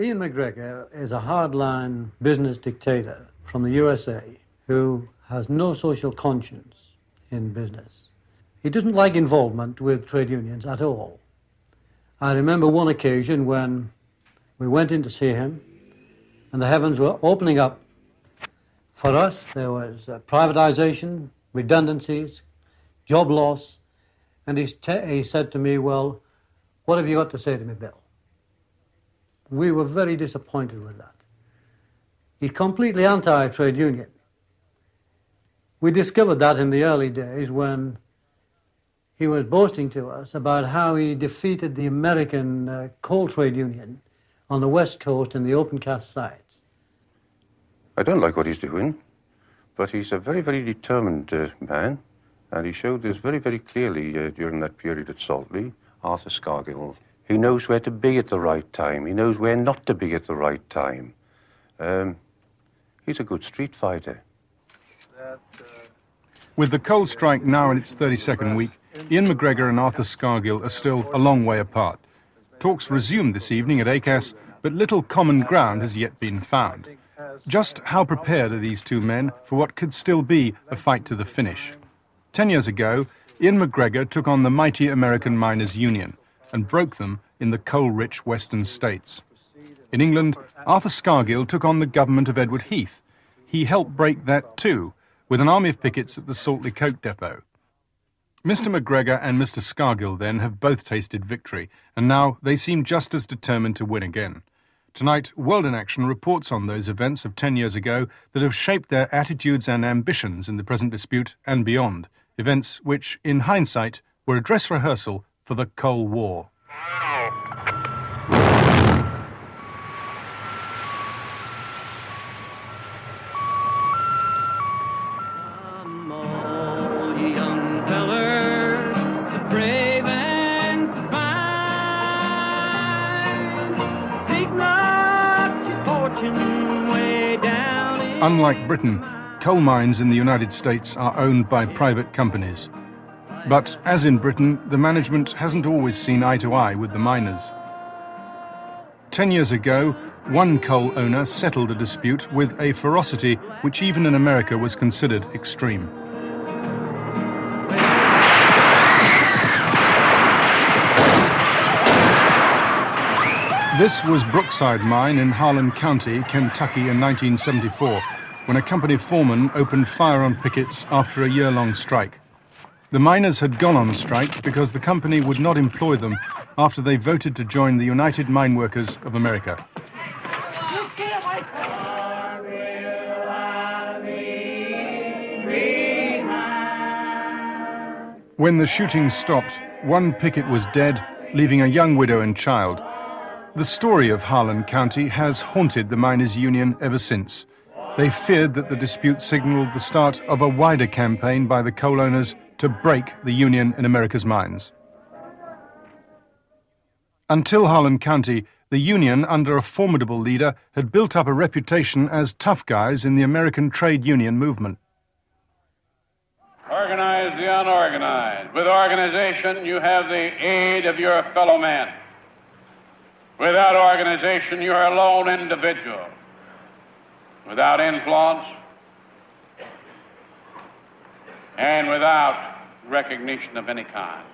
Ian McGregor is a hardline business dictator from the USA who has no social conscience in business. He doesn't like involvement with trade unions at all. I remember one occasion when we went in to see him and the heavens were opening up for us. There was privatization, redundancies, job loss, and he said to me, well, what have you got to say to me, Bill? We were very disappointed with that. He's completely anti-trade union. We discovered that in the early days when he was boasting to us about how he defeated the American coal trade union on the West Coast in the open cast sites. I don't like what he's doing, but he's a very, very determined man, and he showed this very, very clearly during that period at Saltley. Arthur Scargill, he knows where to be at the right time. He knows where not to be at the right time. He's a good street fighter. With the coal strike now in its 32nd week, Ian McGregor and Arthur Scargill are still a long way apart. Talks resumed this evening at ACAS, but little common ground has yet been found. Just how prepared are these two men for what could still be a fight to the finish? 10 years ago, Ian McGregor took on the mighty American Miners' Union and broke them in the coal-rich western states. In England, Arthur Scargill took on the government of Edward Heath. He helped break that too, with an army of pickets at the Saltley Coke depot. Mr. McGregor and Mr. Scargill, then, have both tasted victory, and now they seem just as determined to win again. Tonight, World in Action reports on those events of 10 years ago that have shaped their attitudes and ambitions in the present dispute and beyond, events which, in hindsight, were a dress rehearsal for the Coal War. Unlike Britain, coal mines in the United States are owned by private companies. But, as in Britain, the management hasn't always seen eye to eye with the miners. 10 years ago, one coal owner settled a dispute with a ferocity which even in America was considered extreme. This was Brookside Mine in Harlan County, Kentucky in 1974, when a company foreman opened fire on pickets after a year-long strike. The miners had gone on strike because the company would not employ them after they voted to join the United Mine Workers of America. When the shooting stopped, one picket was dead, leaving a young widow and child. The story of Harlan County has haunted the miners' union ever since. They feared that the dispute signaled the start of a wider campaign by the coal owners to break the union in America's mines. Until Harlan County, the union, under a formidable leader, had built up a reputation as tough guys in the American trade union movement. Organize the unorganized. With organization, you have the aid of your fellow men. Without organization, you're a lone individual. Without influence and without recognition of any kind.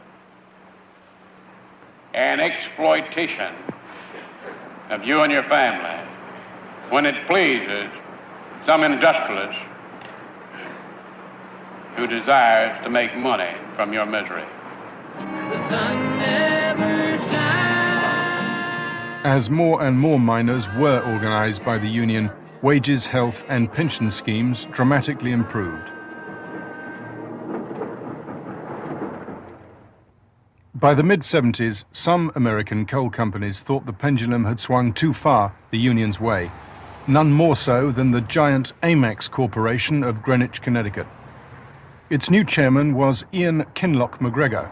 And exploitation of you and your family when it pleases some industrialist who desires to make money from your misery. The sun never shines. As more and more miners were organized by the union, wages, health and pension schemes dramatically improved. By the mid-70s, some American coal companies thought the pendulum had swung too far the union's way, none more so than the giant Amex Corporation of Greenwich, Connecticut. Its new chairman was Ian Kinloch McGregor.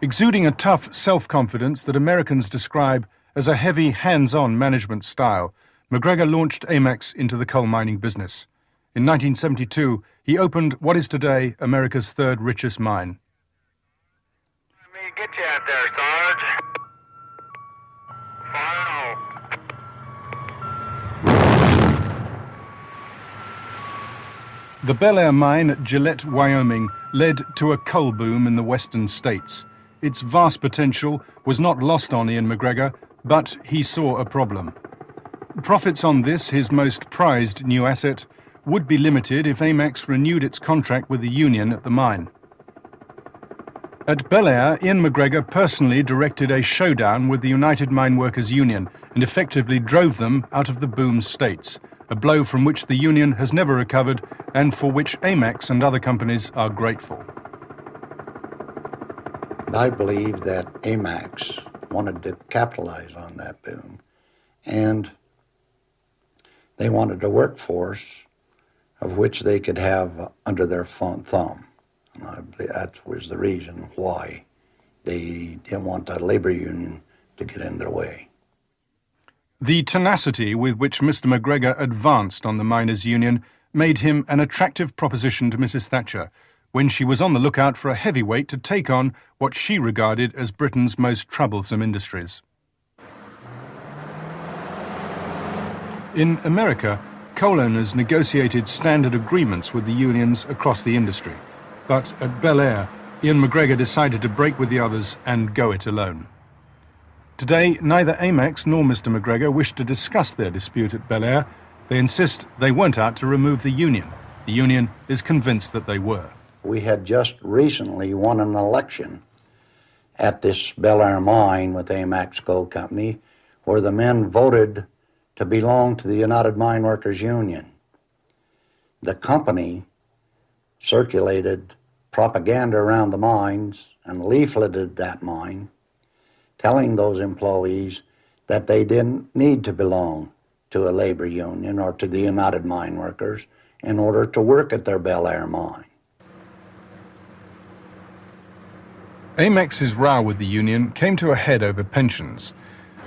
Exuding a tough self-confidence that Americans describe as a heavy, hands-on management style, McGregor launched Amex into the coal mining business. In 1972, he opened what is today America's third richest mine. Let me get you out there, Sarge. Fire. The Bel Air mine at Gillette, Wyoming, led to a coal boom in the western states. Its vast potential was not lost on Ian McGregor, but he saw a problem. Profits on this, his most prized new asset, would be limited if Amex renewed its contract with the union at the mine. At Bel Air, Ian McGregor personally directed a showdown with the United Mine Workers Union and effectively drove them out of the boom states, a blow from which the union has never recovered and for which Amex and other companies are grateful. I believe that Amex wanted to capitalize on that boom, and they wanted a workforce of which they could have under their thumb. And I believe that was the reason why they didn't want the labor union to get in their way. The tenacity with which Mr. McGregor advanced on the miners' union made him an attractive proposition to Mrs. Thatcher when she was on the lookout for a heavyweight to take on what she regarded as Britain's most troublesome industries. In America, coal owners negotiated standard agreements with the unions across the industry. But at Bel Air, Ian McGregor decided to break with the others and go it alone. Today, neither Amex nor Mr. McGregor wish to discuss their dispute at Bel Air. They insist they weren't out to remove the union. The union is convinced that they were. We had just recently won an election at this Bel Air mine with Amex Coal Company, where the men voted to belong to the United Mine Workers Union. The company circulated propaganda around the mines and leafleted that mine, telling those employees that they didn't need to belong to a labor union or to the United Mine Workers in order to work at their Bel Air mine. Amex's row with the union came to a head over pensions.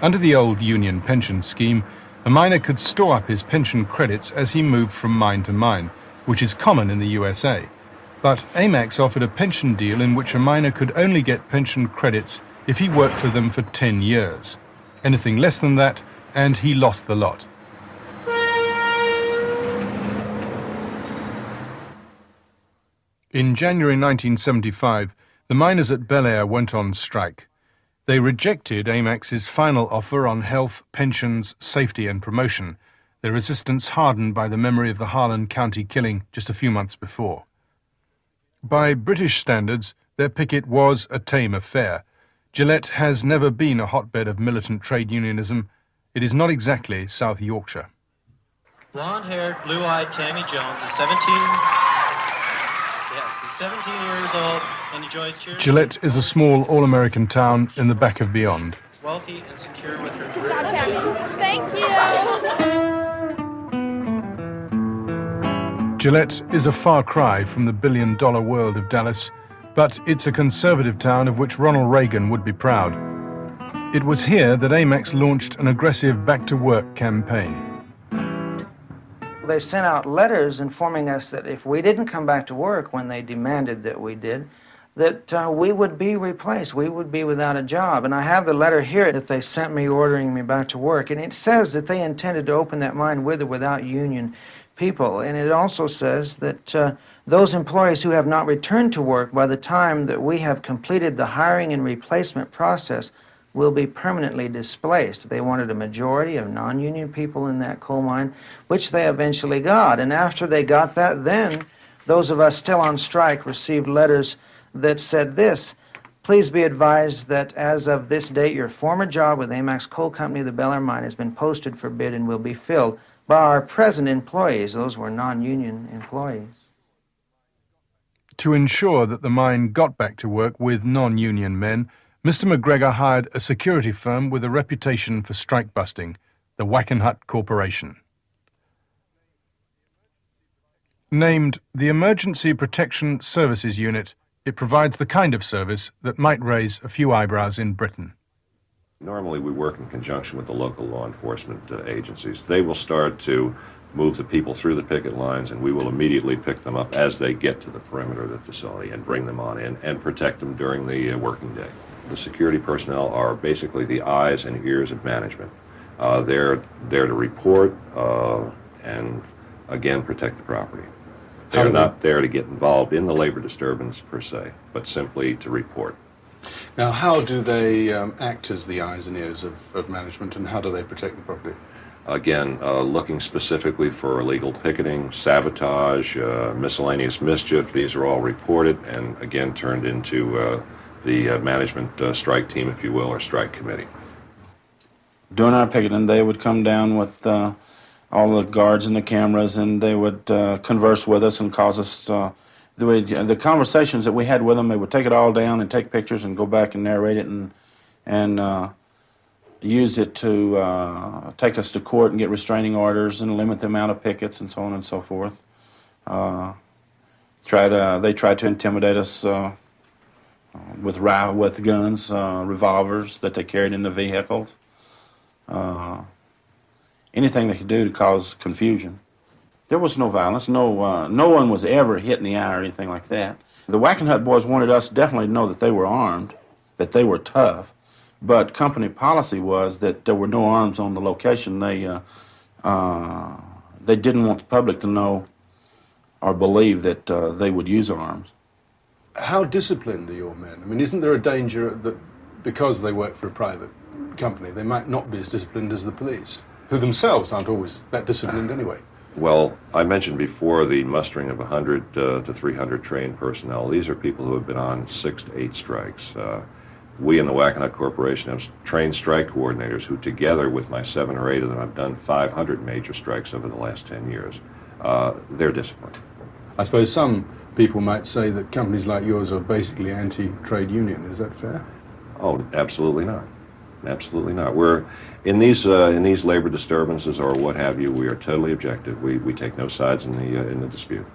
Under the old union pension scheme, a miner could store up his pension credits as he moved from mine to mine, which is common in the USA. But Amex offered a pension deal in which a miner could only get pension credits if he worked for them for 10 years. Anything less than that, and he lost the lot. In January 1975, the miners at Bel Air went on strike. They rejected Amex's final offer on health, pensions, safety and promotion, their resistance hardened by the memory of the Harlan County killing just a few months before. By British standards, their picket was a tame affair. Gillette has never been a hotbed of militant trade unionism. It is not exactly South Yorkshire. Blonde-haired, blue-eyed Tammy Jones is 17 years old and enjoys cheering. Gillette is a small all-American town in the back of beyond. Wealthy and secure with her Good career. job, Tammy. Thank you. Gillette is a far cry from the billion-dollar world of Dallas, but it's a conservative town of which Ronald Reagan would be proud. It was here that Amex launched an aggressive back-to-work campaign. They sent out letters informing us that if we didn't come back to work when they demanded that we did, that we would be replaced, we would be without a job. And I have the letter here that they sent me ordering me back to work, and it says that they intended to open that mine with or without union people. And it also says that those employees who have not returned to work by the time that we have completed the hiring and replacement process will be permanently displaced. They wanted a majority of non-union people in that coal mine, which they eventually got. And after they got that, then those of us still on strike received letters that said this: please be advised that as of this date, your former job with Amex Coal Company, the Bel Air mine, has been posted for bid and will be filled by our present employees. Those were non-union employees. To ensure that the mine got back to work with non-union men, Mr. McGregor hired a security firm with a reputation for strike busting, the Wackenhut Corporation. Named the Emergency Protection Services Unit, it provides the kind of service that might raise a few eyebrows in Britain. Normally we work in conjunction with the local law enforcement agencies. They will start to move the people through the picket lines, and we will immediately pick them up as they get to the perimeter of the facility and bring them on in and protect them during the working day. The security personnel are basically the eyes and ears of management. They're there to report and, again, protect the property. They're not there to get involved in the labor disturbance per se, but simply to report. Now, how do they act as the eyes and ears of management, and how do they protect the property? Again, looking specifically for illegal picketing, sabotage, miscellaneous mischief. These are all reported and again turned into the management strike team, if you will, or strike committee. During our picketing, they would come down with all the guards and the cameras, and they would converse with us and cause us the conversations that we had with them. They would take it all down and take pictures and go back and narrate it and use it to take us to court and get restraining orders and limit the amount of pickets and so on and so forth. They tried to intimidate us with guns, revolvers that they carried in the vehicles. Anything they could do to cause confusion. There was no violence. No one was ever hit in the eye or anything like that. The Whacking Hut boys wanted us definitely to know that they were armed, that they were tough, but company policy was that there were no arms on the location. They didn't want the public to know or believe that they would use arms. How disciplined are your men? I mean, isn't there a danger that because they work for a private company, they might not be as disciplined as the police, who themselves aren't always that disciplined anyway? Well, I mentioned before the mustering of 100 to 300 trained personnel. These are people who have been on 6 to 8 strikes. We in the Whacking Hut Corporation have trained strike coordinators who, together with my 7 or 8 of them, have done 500 major strikes over the last 10 years. They're disciplined. I suppose some people might say that companies like yours are basically anti-trade union. Is that fair? Oh, absolutely not. Absolutely not. We're in these labor disturbances or what have you. We are totally objective. We take no sides in the dispute.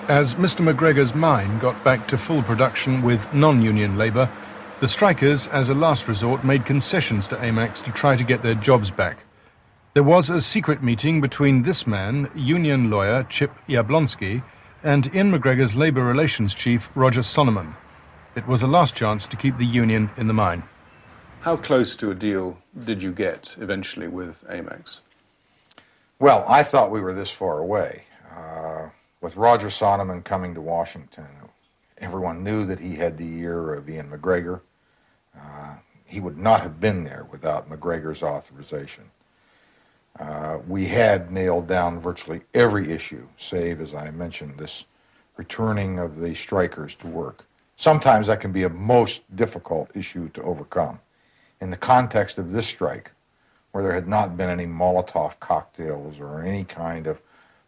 As Mr. McGregor's mine got back to full production with non-union labour, the strikers, as a last resort, made concessions to AMAX to try to get their jobs back. There was a secret meeting between this man, union lawyer Chip Yablonsky, and Ian McGregor's labour relations chief, Roger Sonneman. It was a last chance to keep the union in the mine. How close to a deal did you get eventually with AMAX? Well, I thought we were this far away. With Roger Sonneman coming to Washington, everyone knew that he had the ear of Ian McGregor. He would not have been there without McGregor's authorization. We had nailed down virtually every issue, save, as I mentioned, this returning of the strikers to work. Sometimes that can be a most difficult issue to overcome. In the context of this strike, where there had not been any Molotov cocktails or any kind of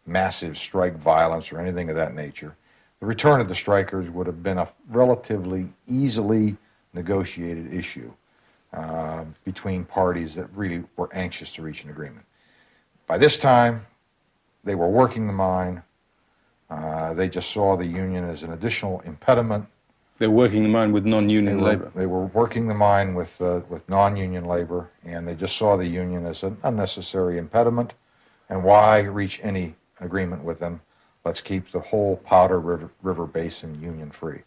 massive strike violence or anything of that nature, the return of the strikers would have been a relatively easily negotiated issue between parties that really were anxious to reach an agreement. By this time, they were working the mine. They just saw the union as an additional impediment. They're working the mine with non-union labour. They were working the mine with non-union labor, and they just saw the union as an unnecessary impediment. And why reach any agreement with them? Let's keep the whole Powder River Basin union-free.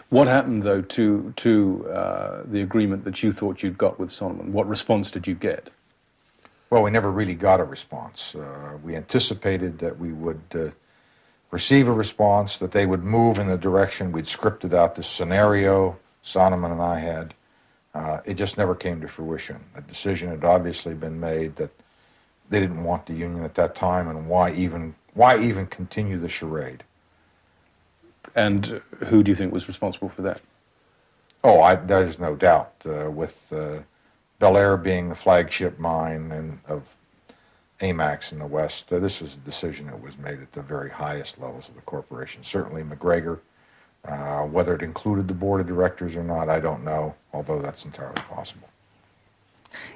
What happened, though, to the agreement that you thought you'd got with Sonneman? What response did you get? Well, we never really got a response. We anticipated that we would receive a response, that they would move in the direction. We'd scripted out this scenario Sonneman and I had. It just never came to fruition. A decision had obviously been made that they didn't want the union at that time, and why even continue the charade? And who do you think was responsible for that? Oh, there's no doubt. With Bel Air being the flagship mine of AMAX in the West, this was a decision that was made at the very highest levels of the corporation. Certainly McGregor, whether it included the board of directors or not, I don't know, although that's entirely possible.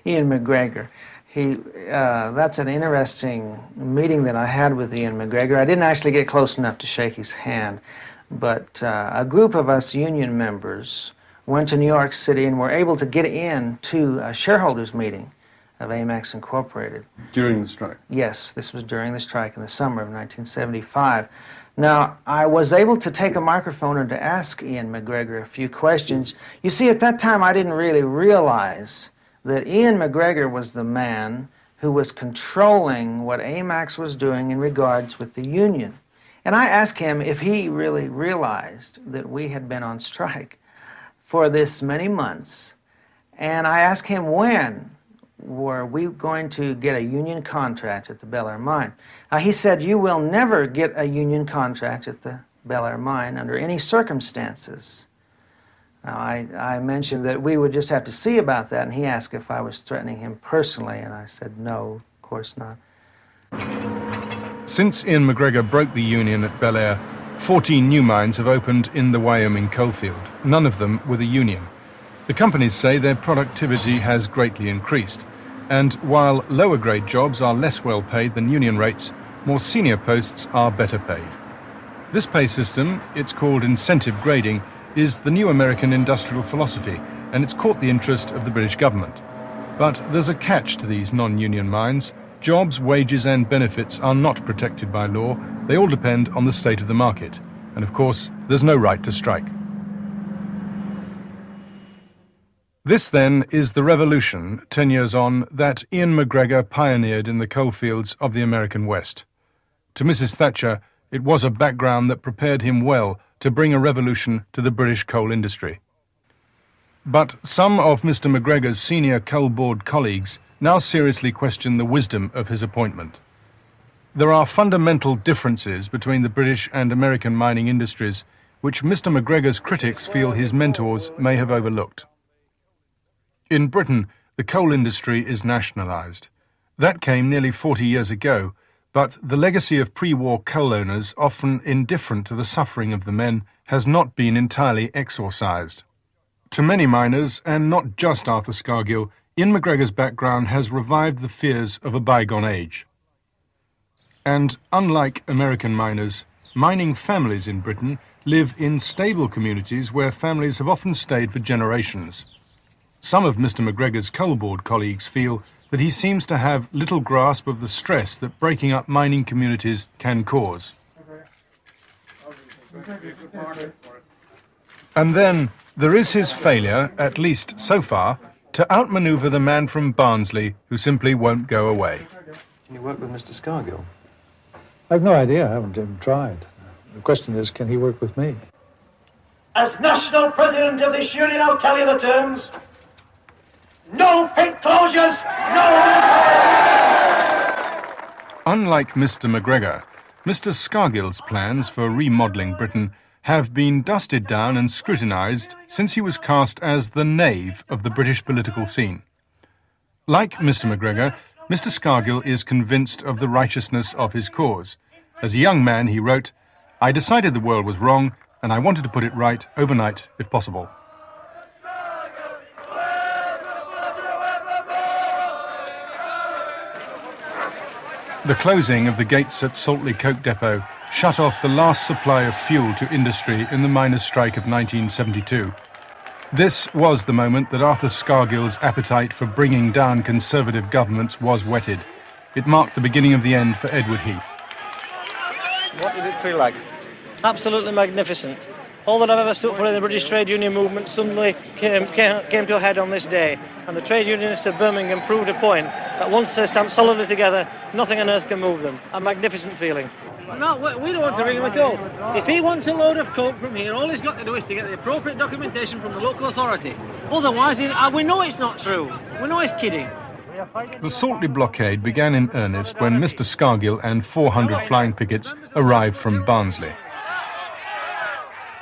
Ian McGregor. That's an interesting meeting that I had with Ian McGregor. I didn't actually get close enough to shake his hand, but a group of us union members went to New York City and were able to get in to a shareholders meeting of AMAX Incorporated. During the strike? Yes, this was during the strike in the summer of 1975. Now, I was able to take a microphone and to ask Ian McGregor a few questions. You see, at that time I didn't really realize that Ian McGregor was the man who was controlling what AMAX was doing in regards with the union. And I asked him if he really realized that we had been on strike for this many months. And I asked him, when were we going to get a union contract at the Bel Air mine? He said, you will never get a union contract at the Bel Air mine under any circumstances. Now, I mentioned that we would just have to see about that, and he asked if I was threatening him personally, and I said, no, of course not. Since Ian McGregor broke the union at Bel Air, 14 new mines have opened in the Wyoming coalfield, none of them with a union. The companies say their productivity has greatly increased, and while lower grade jobs are less well paid than union rates, more senior posts are better paid. This pay system, it's called incentive grading, is the new American industrial philosophy, and it's caught the interest of the British government. But there's a catch to these non-union mines. Jobs, wages and benefits are not protected by law. They all depend on the state of the market. And of course, there's no right to strike. This then is the revolution, 10 years on, that Ian McGregor pioneered in the coalfields of the American West. To Mrs. Thatcher, it was a background that prepared him well to bring a revolution to the British coal industry. But some of Mr. McGregor's senior coal board colleagues now seriously question the wisdom of his appointment. There are fundamental differences between the British and American mining industries, which Mr. McGregor's critics feel his mentors may have overlooked. In Britain, the coal industry is nationalised. That came nearly 40 years ago, but the legacy of pre-war coal owners, often indifferent to the suffering of the men, has not been entirely exorcised. To many miners, and not just Arthur Scargill, Ian McGregor's background has revived the fears of a bygone age. And unlike American miners, mining families in Britain live in stable communities where families have often stayed for generations. Some of Mr. McGregor's coal board colleagues feel that he seems to have little grasp of the stress that breaking up mining communities can cause. And then there is his failure, at least so far, to outmaneuver the man from Barnsley who simply won't go away. Can you work with Mr. Scargill? I've no idea. I haven't even tried. The question is, can he work with me? As national president of this union, I'll tell you the terms. No pit closures, no... Unlike Mr. McGregor, Mr. Scargill's plans for remodelling Britain have been dusted down and scrutinised since he was cast as the knave of the British political scene. Like Mr. McGregor, Mr. Scargill is convinced of the righteousness of his cause. As a young man, he wrote, "I decided the world was wrong, and I wanted to put it right overnight, if possible." The closing of the gates at Saltley Coke Depot shut off the last supply of fuel to industry in the miners' strike of 1972. This was the moment that Arthur Scargill's appetite for bringing down Conservative governments was whetted. It marked the beginning of the end for Edward Heath. What did it feel like? Absolutely magnificent. All that I've ever stood for in the British trade union movement suddenly came to a head on this day. And the trade unionists of Birmingham proved a point that once they're stamped solidly together, nothing on earth can move them. A magnificent feeling. No, we don't want to ring him at all. If he wants a load of coke from here, all he's got to do is to get the appropriate documentation from the local authority. Otherwise, we know it's not true. We know he's kidding. The Saltley blockade began in earnest when Mr. Scargill and 400 flying pickets arrived from Barnsley.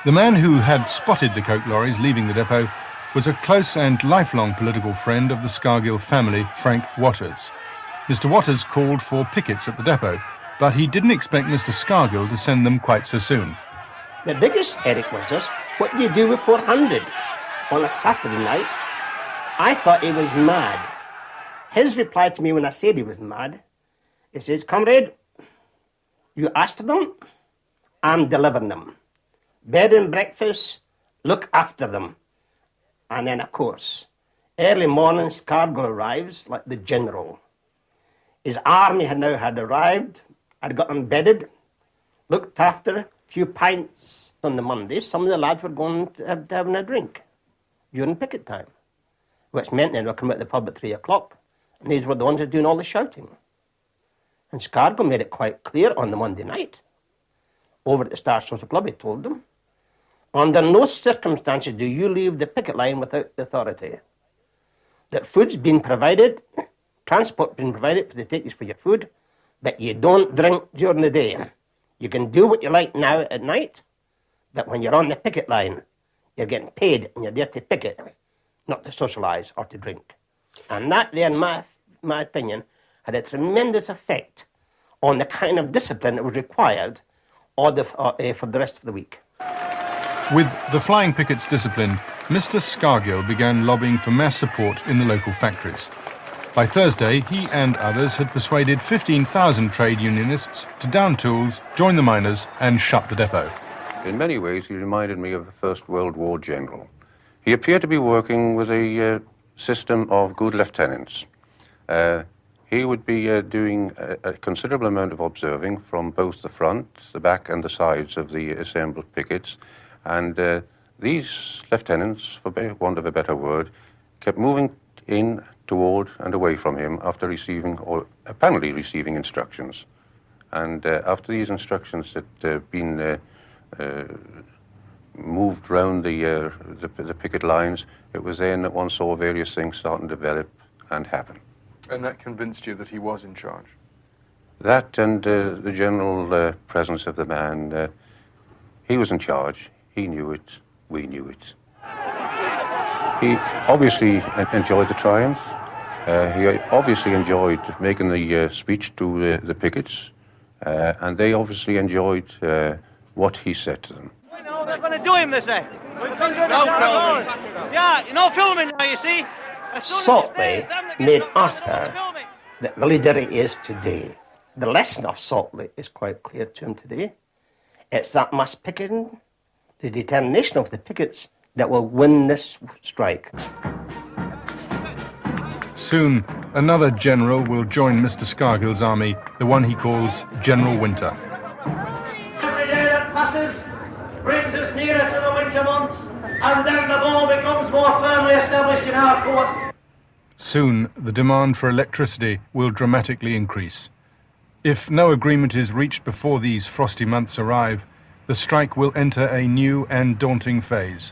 The man who had spotted the coke lorries leaving the depot was a close and lifelong political friend of the Scargill family, Frank Waters. Mr. Waters called for pickets at the depot, but he didn't expect Mr. Scargill to send them quite so soon. The biggest headache was this: what do you do with 400 on a Saturday night? I thought he was mad. His reply to me when I said he was mad, he says, "Comrade, you asked for them, I'm delivering them. Bed and breakfast, look after them." And then, of course, early morning, Scargill arrives like the general. His army had now arrived, had got them bedded, looked after, a few pints on the Monday. Some of the lads were going to having a drink during picket time, which meant they would come out of the pub at 3 o'clock And these were the ones that were doing all the shouting. And Scargill made it quite clear on the Monday night, over at the Star Social Club, he told them, under no circumstances do you leave the picket line without the authority. That food's been provided, transport been provided for the take you for your food, but you don't drink during the day. You can do what you like now at night, but when you're on the picket line, you're getting paid and you're there to picket, not to socialise or to drink. And that there, in my opinion, had a tremendous effect on the kind of discipline that was required for the rest of the week. With the flying pickets disciplined, Mr. Scargill began lobbying for mass support in the local factories. By Thursday, he and others had persuaded 15,000 trade unionists to down tools, join the miners, and shut the depot. In many ways, he reminded me of a First World War general. He appeared to be working with a system of good lieutenants. He would be doing a considerable amount of observing from both the front, the back, and the sides of the assembled pickets. And these lieutenants, for want of a better word, kept moving in, toward, and away from him after receiving, or apparently receiving, instructions. And after these instructions had been moved round the picket lines, it was then that one saw various things starting to develop and happen. And that convinced you that he was in charge? That and the general presence of the man. He was in charge. He knew it. We knew it. He obviously enjoyed the triumph. He obviously enjoyed making the speech to the pickets. And they obviously enjoyed what he said to them. We know they're going to do him, they say. We've been doing this all. Yeah, you know, filming now, you see. Saltley made Arthur the leader he is today. The lesson of Saltley is quite clear to him today. It's that mass picketing, the determination of the pickets, that will win this strike. Soon, another general will join Mr. Scargill's army, the one he calls General Winter. Every day that passes brings us nearer to the winter months, and then the ball becomes more firmly established in our court. Soon, the demand for electricity will dramatically increase. If no agreement is reached before these frosty months arrive, the strike will enter a new and daunting phase.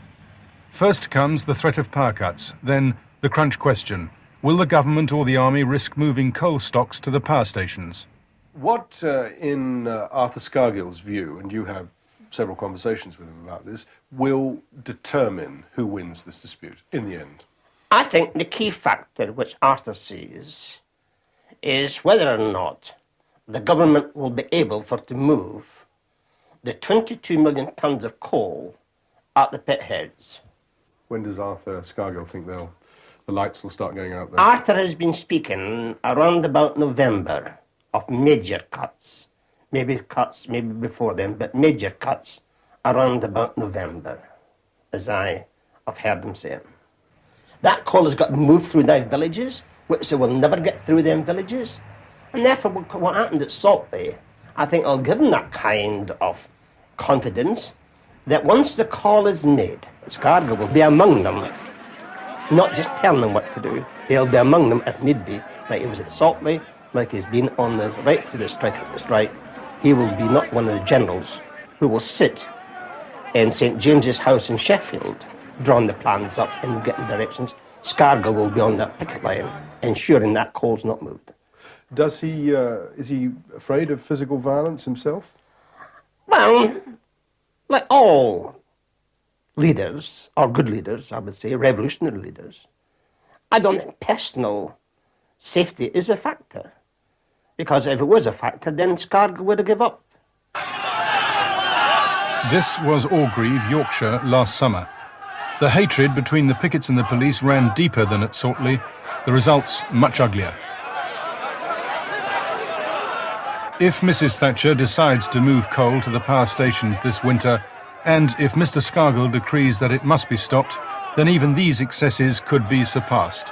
First comes the threat of power cuts, then the crunch question. Will the government or the army risk moving coal stocks to the power stations? What, in Arthur Scargill's view, and you have several conversations with him about this, will determine who wins this dispute in the end? I think the key factor which Arthur sees is whether or not the government will be able to move the 22 million tonnes of coal at the pit heads. When does Arthur Scargill think the lights will start going out there? Arthur has been speaking around about November of major cuts maybe before then, but major cuts around about November, as I have heard him say. That coal has got to move through their villages, which they will never get through them villages. And therefore, what happened at Saltley, I think will give them that kind of confidence that once the call is made, Scargill will be among them, not just telling them what to do. He'll be among them if need be, like he was at Saltley, like he's been on the right through the strike. He will be not one of the generals who will sit in St. James's House in Sheffield, drawing the plans up and getting directions. Scargill will be on that picket line, ensuring that coal's not moved. Is he afraid of physical violence himself? Well, like all leaders, or good leaders, I would say, revolutionary leaders, I don't think personal safety is a factor. Because if it was a factor, then Scargill would have given up. This was Orgreave, Yorkshire, last summer. The hatred between the pickets and the police ran deeper than at Saltley, the results much uglier. If Mrs. Thatcher decides to move coal to the power stations this winter, and if Mr. Scargill decrees that it must be stopped, then even these excesses could be surpassed.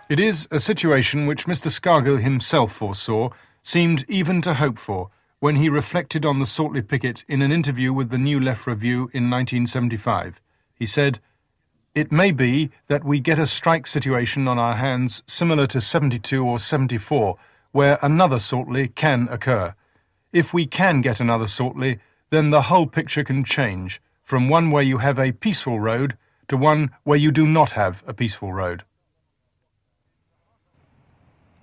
It is a situation which Mr. Scargill himself foresaw, seemed even to hope for, when he reflected on the Saltley picket in an interview with the New Left Review in 1975. He said, It may be that we get a strike situation on our hands similar to 72 or 74, where another Saltley can occur. If we can get another Saltley, then the whole picture can change, from one where you have a peaceful road to one where you do not have a peaceful road.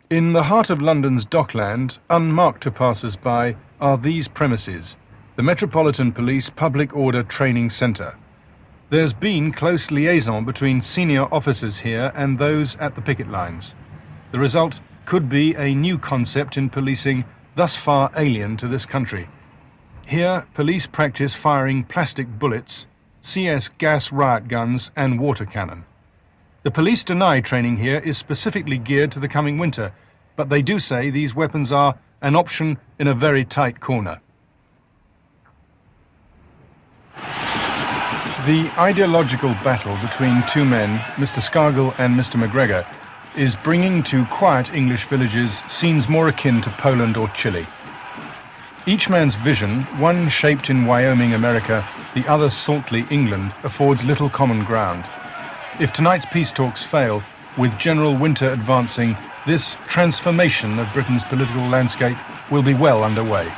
In the heart of London's Dockland, unmarked to passers-by, are these premises, the Metropolitan Police Public Order Training Centre. There's been close liaison between senior officers here and those at the picket lines. The result could be a new concept in policing thus far alien to this country. Here, police practice firing plastic bullets, CS gas riot guns and water cannon. The police deny training here is specifically geared to the coming winter, but they do say these weapons are an option in a very tight corner. The ideological battle between two men, Mr. Scargill and Mr. McGregor, is bringing to quiet English villages scenes more akin to Poland or Chile. Each man's vision, one shaped in Wyoming, America, the other Saltley, England, affords little common ground. If tonight's peace talks fail, with General Winter advancing, this transformation of Britain's political landscape will be well underway.